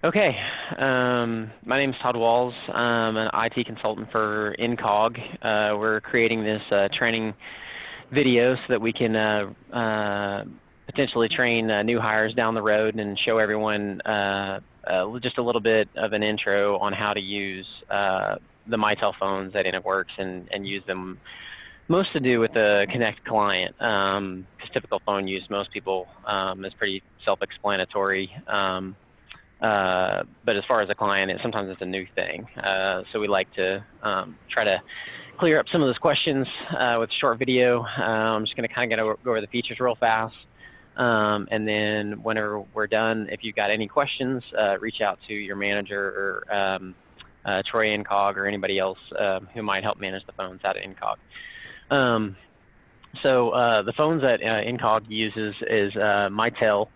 Okay, my name is Todd Walls. I'm an IT consultant for Incog. We're creating this training video so that we can potentially train new hires down the road and show everyone just a little bit of an intro on how to use the Mitel phones at IntegWorks and use them most to do with the Connect client, because typical phone use, most people, is pretty self-explanatory. But as far as a client, sometimes it's a new thing. So we like to try to clear up some of those questions with a short video. I'm just going to kind of go over the features real fast. And then whenever we're done, if you've got any questions, reach out to your manager or Troy Incog or anybody else who might help manage the phones out at Incog. So the phones that Incog uses is Mitel.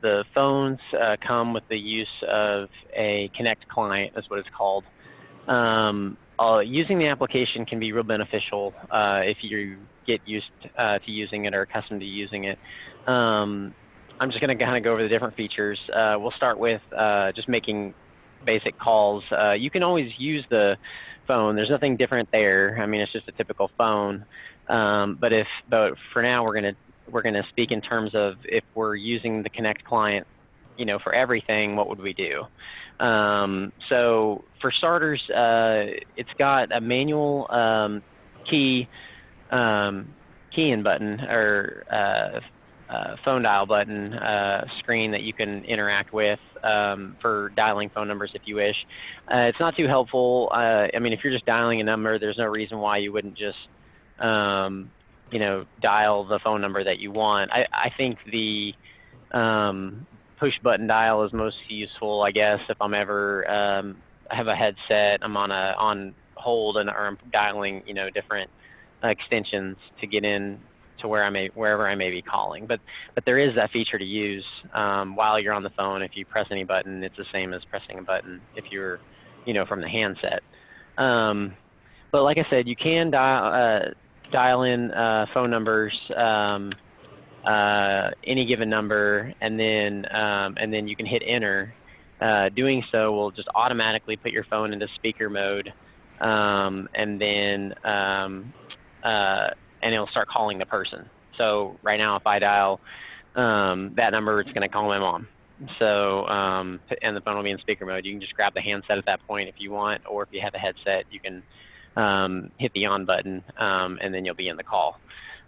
The phones come with the use of a Connect client, is what it's called. Using the application can be real beneficial if you get used to using it or accustomed to using it. I'm just going to kind of go over the different features. We'll start with just making basic calls. You can always use the phone. There's nothing different there. I mean, it's just a typical phone. But for now, we're gonna speak in terms of if we're using the Connect client, for everything, what would we do? So for starters, it's got a manual key in button or phone dial button screen that you can interact with for dialing phone numbers if you wish. It's not too helpful. I mean, if you're just dialing a number, there's no reason why you wouldn't just dial the phone number that you want. I think the push button dial is most useful, I guess, if I'm ever have a headset, I'm on hold or I'm dialing, different extensions to get in to wherever I may be calling. But there is that feature to use while you're on the phone. If you press any button, it's the same as pressing a button if you're, from the handset. But like I said, you can dial in phone numbers, any given number, and then you can hit enter. Doing so will just automatically put your phone into speaker mode, and it'll start calling the person. So right now, if I dial that number, it's going to call my mom. So and the phone will be in speaker mode. You can just grab the handset at that point if you want, or if you have a headset, you can hit the on button, and then you'll be in the call.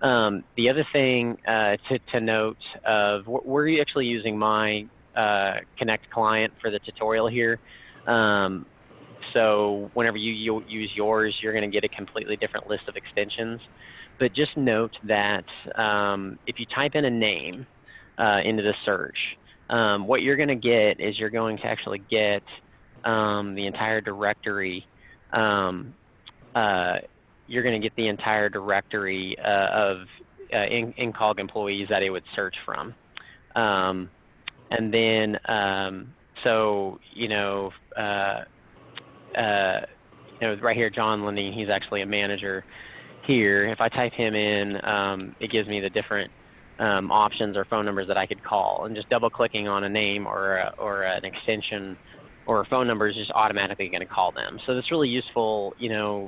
The other thing to note, we're actually using my Connect client for the tutorial here. So whenever you use yours, you're going to get a completely different list of extensions. But just note that if you type in a name into the search, what you're going to get is you're going to actually get the entire directory. You're going to get the entire directory of Incog employees that it would search from. And then, so, right here, John Lindy, he's actually a manager here. If I type him in, it gives me the different options or phone numbers that I could call. And just double-clicking on a name or an extension or a phone number is just automatically going to call them. So that's really useful,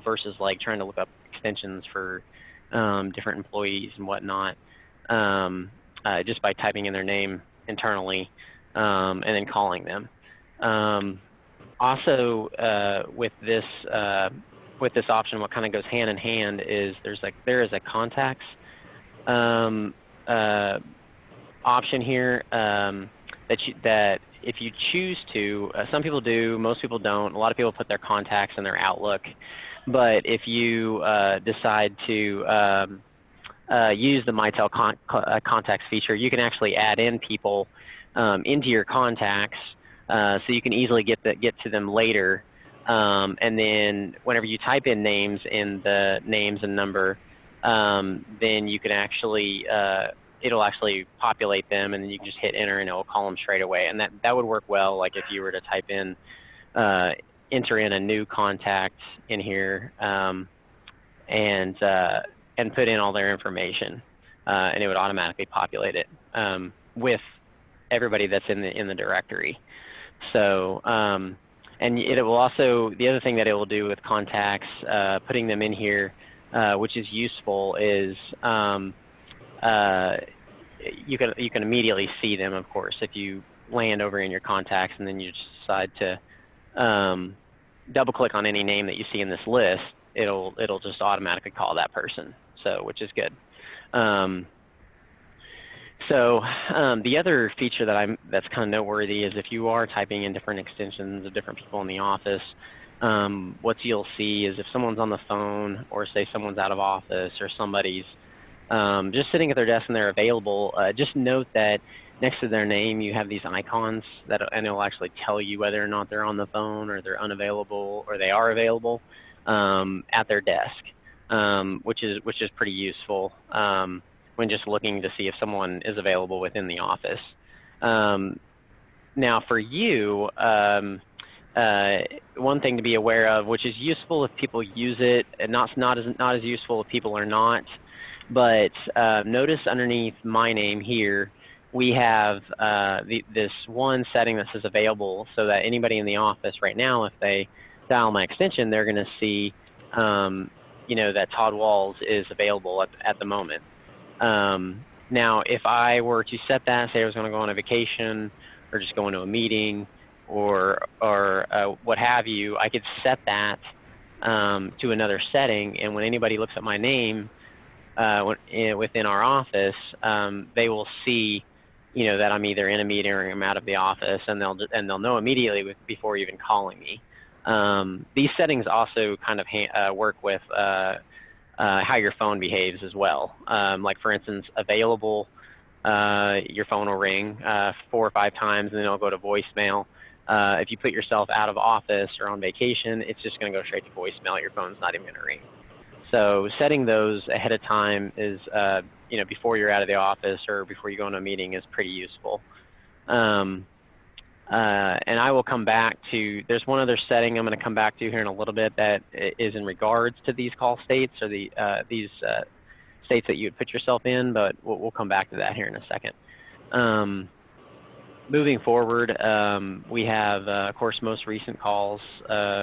versus like trying to look up extensions for different employees and whatnot, just by typing in their name internally and then calling them. Also, with this option, what kind of goes hand in hand is there is a contacts option here that if you choose to, some people do, most people don't. A lot of people put their contacts in their Outlook. But if you decide to use the Mitel contacts feature, you can actually add in people into your contacts, so you can easily get to them later. And then whenever you type in names in the names and number, then you can actually it'll actually populate them, and then you can just hit enter and it will call them straight away. And that would work well, like if you were to type in, enter in a new contact in here, and put in all their information, and it would automatically populate it with everybody that's in the directory. So, and it will also, the other thing that it will do with contacts, putting them in here, which is useful, is you can immediately see them, of course, if you land over in your contacts and then you just decide to double click on any name that you see in this list. It'll just automatically call that person, so which is good. The other feature that's kind of noteworthy is if you are typing in different extensions of different people in the office, what you'll see is if someone's on the phone, or say someone's out of office, or somebody's just sitting at their desk and they're available, just note that next to their name you have these icons and it'll actually tell you whether or not they're on the phone, or they're unavailable, or they are available at their desk, which is pretty useful when just looking to see if someone is available within the office. Now for you, one thing to be aware of, which is useful if people use it, and not as useful if people are not, but notice underneath my name here, we have this one setting that says available, so that anybody in the office right now, if they dial my extension, they're going to see that Todd Walls is available at the moment. Now, if I were to set that, say I was going to go on a vacation, or just go into a meeting, or what have you, I could set that to another setting, and when anybody looks at my name within our office, they will see, that I'm either in a meeting or I'm out of the office, and they'll know immediately before even calling me. These settings also kind of work with how your phone behaves as well. Like for instance, available, your phone will ring 4 or 5 times, and then it'll go to voicemail. If you put yourself out of office or on vacation, it's just going to go straight to voicemail. Your phone's not even going to ring. So setting those ahead of time is, before you're out of the office or before you go into a meeting, is pretty useful. And I will come back to, there's one other setting I'm going to come back to here in a little bit that is in regards to these call states, or these states that you would put yourself in, but we'll come back to that here in a second. Moving forward, we have, of course, most recent calls,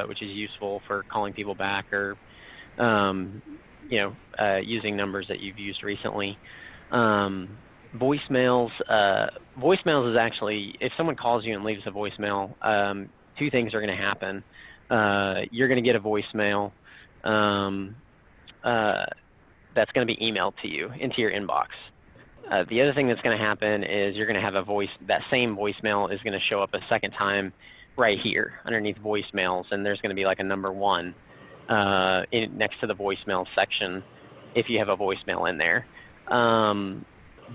which is useful for calling people back, or using numbers that you've used recently. Voicemails. Voicemails is actually, if someone calls you and leaves a voicemail, 2 things are going to happen. You're going to get a voicemail that's going to be emailed to you into your inbox. The other thing that's going to happen is you're going to have that same voicemail is going to show up a second time right here underneath voicemails, and there's going to be like a number 1 next to the voicemail section if you have a voicemail in there.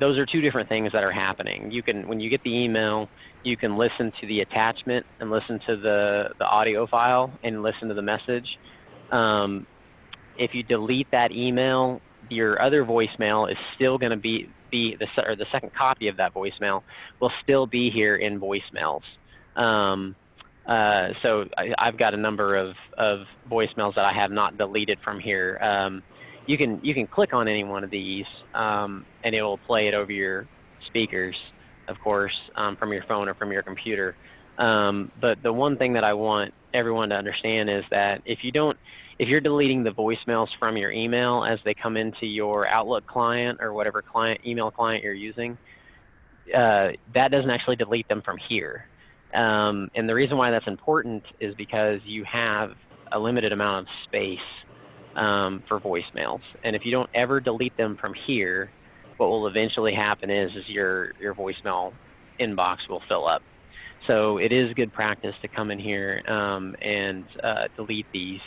Those are 2 different things that are happening. When you get the email, you can listen to the attachment and listen to the audio file and listen to the message. If you delete that email, your other voicemail is still going to be the second copy of that voicemail will still be here in voicemails. So I've got a number of voicemails that I have not deleted from here. You can click on any one of these, and it will play it over your speakers, of course, from your phone or from your computer. But the one thing that I want everyone to understand is that if you're deleting the voicemails from your email as they come into your Outlook client or whatever email client you're using, that doesn't actually delete them from here. And the reason why that's important is because you have a limited amount of space for voicemails. And if you don't ever delete them from here, what will eventually happen is your voicemail inbox will fill up. So it is good practice to come in here and delete these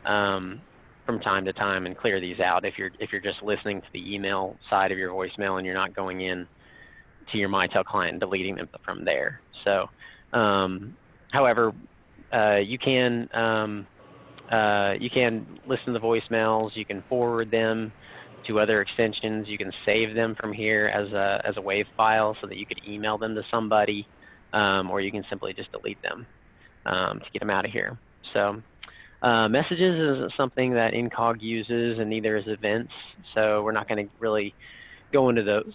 from time to time and clear these out if you're just listening to the email side of your voicemail and you're not going in to your Mitel client and deleting them from there. So, however, you can listen to the voicemails. You can forward them to other extensions. You can save them from here as a WAV file so that you could email them to somebody, or you can simply just delete them to get them out of here. So. Messages isn't something that Incog uses, and neither is events, so we're not going to really go into those.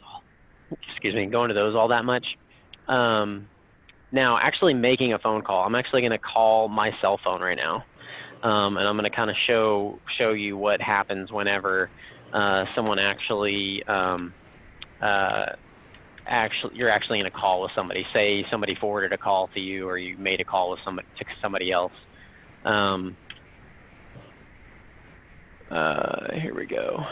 Excuse me, go into those all that much. Now, actually making a phone call, I'm actually going to call my cell phone right now, and I'm going to kind of show you what happens whenever someone actually you're actually in a call with somebody. Say somebody forwarded a call to you, or you made a call with somebody else. Here we go.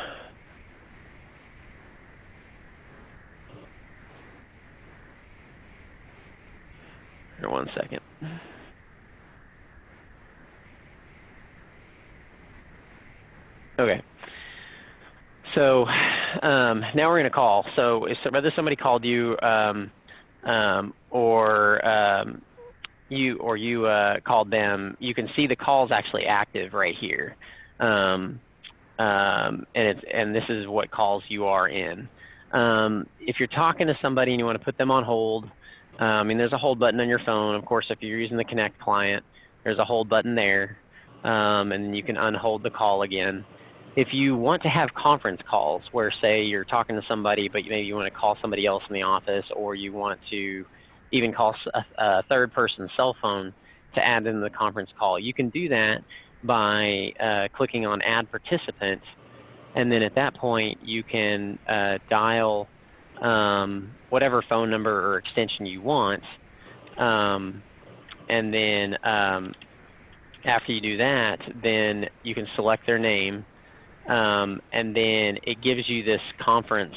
Here, 1 second. Okay. So now we're in a call. So whether somebody called you you called them, you can see the call's actually active right here, and this is what calls you are in. If you're talking to somebody and you want to put them on hold, there's a hold button on your phone. Of course, if you're using the Connect client, there's a hold button there, and you can unhold the call again. If you want to have conference calls where, say, you're talking to somebody, but maybe you want to call somebody else in the office, or you want to even call a third-person cell phone to add in the conference call, you can do that by clicking on Add Participant, and then at that point you can dial whatever phone number or extension you want, and then after you do that, then you can select their name, and then it gives you this conference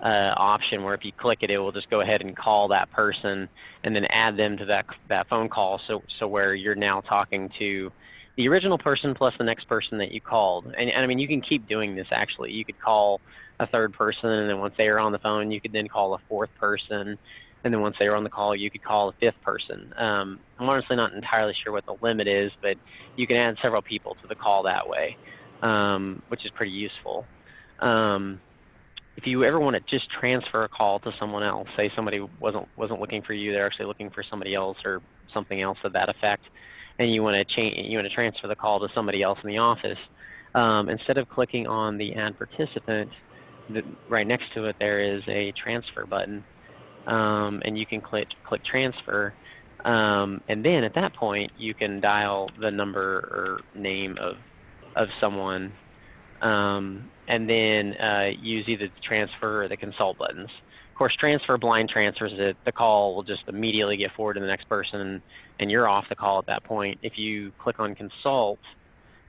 option where if you click it, it will just go ahead and call that person and then add them to that phone call. So where you're now talking to the original person plus the next person that you called. And I mean, you can keep doing this actually. You could call a third person, and then once they are on the phone, you could then call a fourth person. And then once they were on the call, you could call a fifth person. I'm honestly not entirely sure what the limit is, but you can add several people to the call that way, which is pretty useful. If you ever want to just transfer a call to someone else, say somebody wasn't looking for you, they're actually looking for somebody else or something else of that effect, and you want to transfer the call to somebody else in the office, instead of clicking on the Add Participant, right next to it there is a transfer button, and you can click transfer, and then at that point you can dial the number or name of someone, and then use either the transfer or the consult buttons. Of course, transfer blind transfers it. The call will just immediately get forwarded to the next person, and you're off the call at that point. If you click on consult,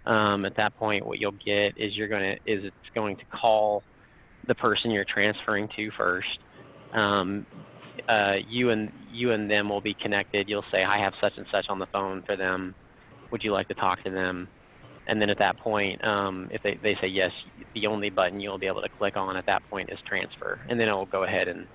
at that point, what you'll get is it's going to call the person you're transferring to first. You and them will be connected. You'll say, "I have such and such on the phone for them. Would you like to talk to them?" And then at that point, if they say yes, the only button you'll be able to click on at that point is transfer, and then it will go ahead and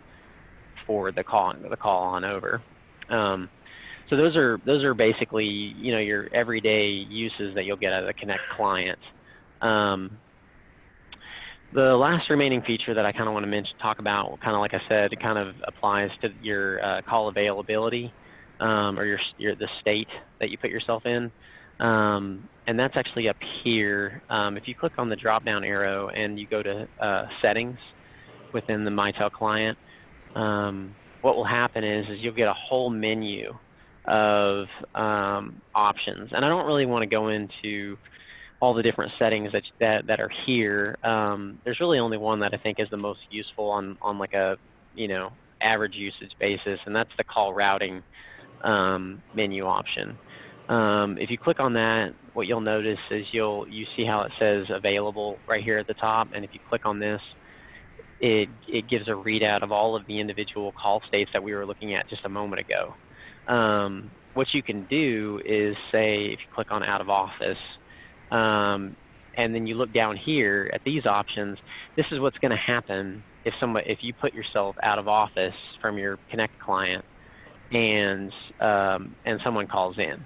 forward the call on over. So those are basically your everyday uses that you'll get out of the Connect client. The last remaining feature that I kind of want to talk about, kind of like I said, it kind of applies to your call availability, or the state that you put yourself in. And that's actually up here. If you click on the drop-down arrow and you go to settings within the Mitel client, what will happen is you'll get a whole menu of options. And I don't really want to go into all the different settings that are here. There's really only one that I think is the most useful on like a average usage basis, and that's the call routing menu option. If you click on that, what you'll notice is you see how it says available right here at the top, and if you click on this, it gives a readout of all of the individual call states that we were looking at just a moment ago. What you can do is say, if you click on out of office, and then you look down here at these options, this is what's going to happen if you put yourself out of office from your Connect client and someone calls in.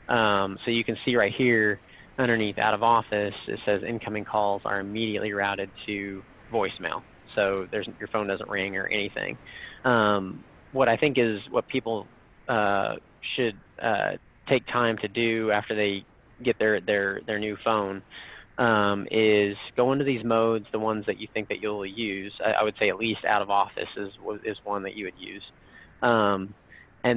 So you can see right here underneath out of office, it says incoming calls are immediately routed to voicemail. So your phone doesn't ring or anything. What I think is what people should take time to do after they get their new phone is go into these modes, the ones that you think that you'll use. I would say at least out of office is one that you would use. And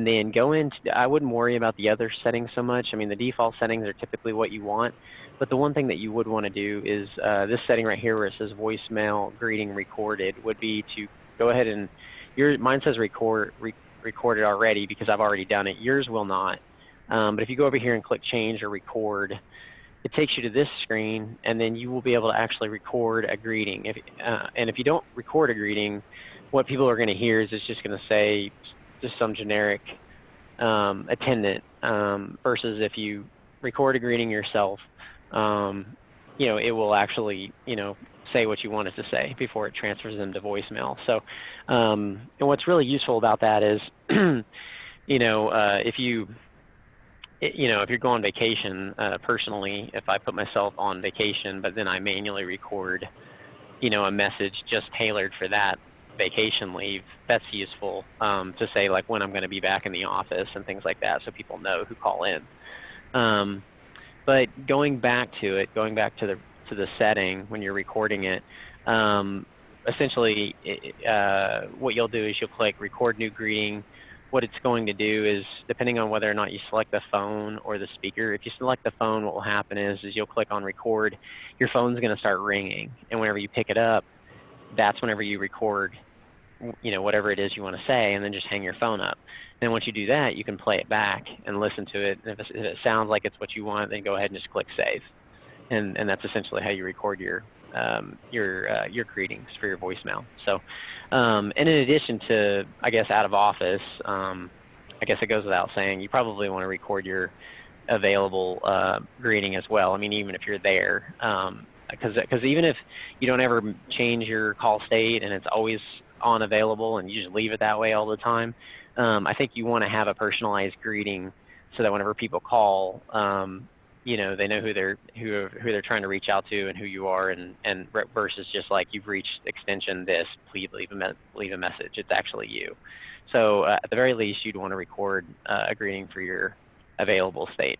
then go into, I wouldn't worry about the other settings so much. I mean, the default settings are typically what you want, but the one thing that you would want to do is this setting right here where it says voicemail greeting recorded would be to go ahead and, mine says recorded already because I've already done it. Yours will not. But if you go over here and click change or record, it takes you to this screen, and then you will be able to actually record a greeting. And if you don't record a greeting, what people are going to hear is it's just going to say just some generic attendant, versus if you record a greeting yourself, it will actually, say what you want it to say before it transfers them to voicemail. So, and what's really useful about that is, if you go on vacation, personally, if I put myself on vacation, but then I manually record, a message just tailored for that vacation leave, that's useful to say like when I'm going to be back in the office and things like that, so people know who call in. But going back to the setting when you're recording it, essentially, what you'll do is you'll click record new greeting. What it's going to do is, depending on whether or not you select the phone or the speaker, if you select the phone, what will happen is you'll click on record, your phone's going to start ringing, and whenever you pick it up, that's whenever you record, whatever it is you want to say, and then just hang your phone up. Then once you do that, you can play it back and listen to it. And if it sounds like it's what you want, then go ahead and just click save, and that's essentially how you record your greetings for your voicemail. So, and in addition to, I guess, out of office, I guess it goes without saying, you probably want to record your available greeting as well. I mean, even if you're there, because even if you don't ever change your call state and it's always on available and you just leave it that way all the time, I think you want to have a personalized greeting so that whenever people call, they know who they're trying to reach out to and who you are, and versus just like you've reached extension this, please leave a message. It's actually you. So at the very least, you'd want to record a greeting for your available state.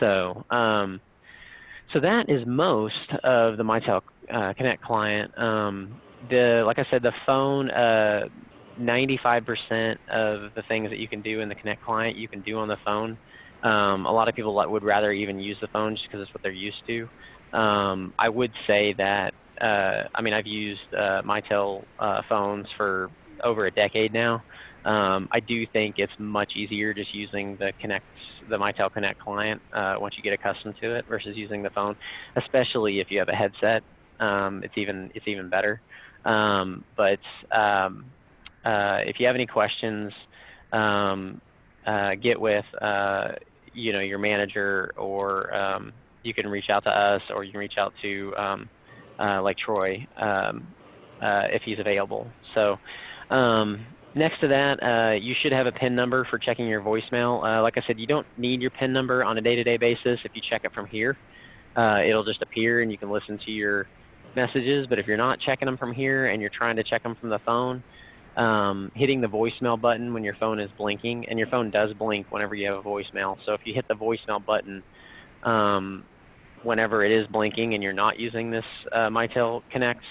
So so that is most of the Mitel Connect client. Like I said, the phone, 95% of the things that you can do in the Connect client, you can do on the phone. A lot of people would rather even use the phone just because it's what they're used to. I would say that, I've used Mitel phones for over a decade now. I do think it's much easier just using the Mitel Connect client once you get accustomed to it versus using the phone, especially if you have a headset. It's even better. But if you have any questions, get with your manager, or you can reach out to us, or you can reach out to like Troy if he's available. So next to that, you should have a PIN number for checking your voicemail. Like I said, you don't need your PIN number on a day-to-day basis. If you check it from here, it'll just appear and you can listen to your messages. But if you're not checking them from here and you're trying to check them from the phone, hitting the voicemail button when your phone is blinking, and your phone does blink whenever you have a voicemail. So if you hit the voicemail button whenever it is blinking and you're not using this Mitel Connect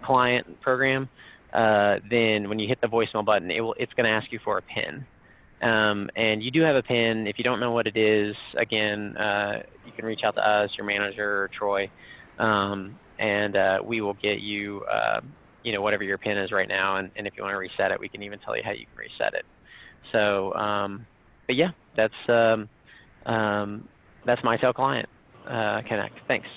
client program, then when you hit the voicemail button, it's going to ask you for a PIN. And you do have a PIN. If you don't know what it is, again, you can reach out to us, your manager, or Troy, and we will get you whatever your PIN is right now, and if you want to reset it, we can even tell you how you can reset it. So, but yeah, that's Mitel Client Connect. Thanks.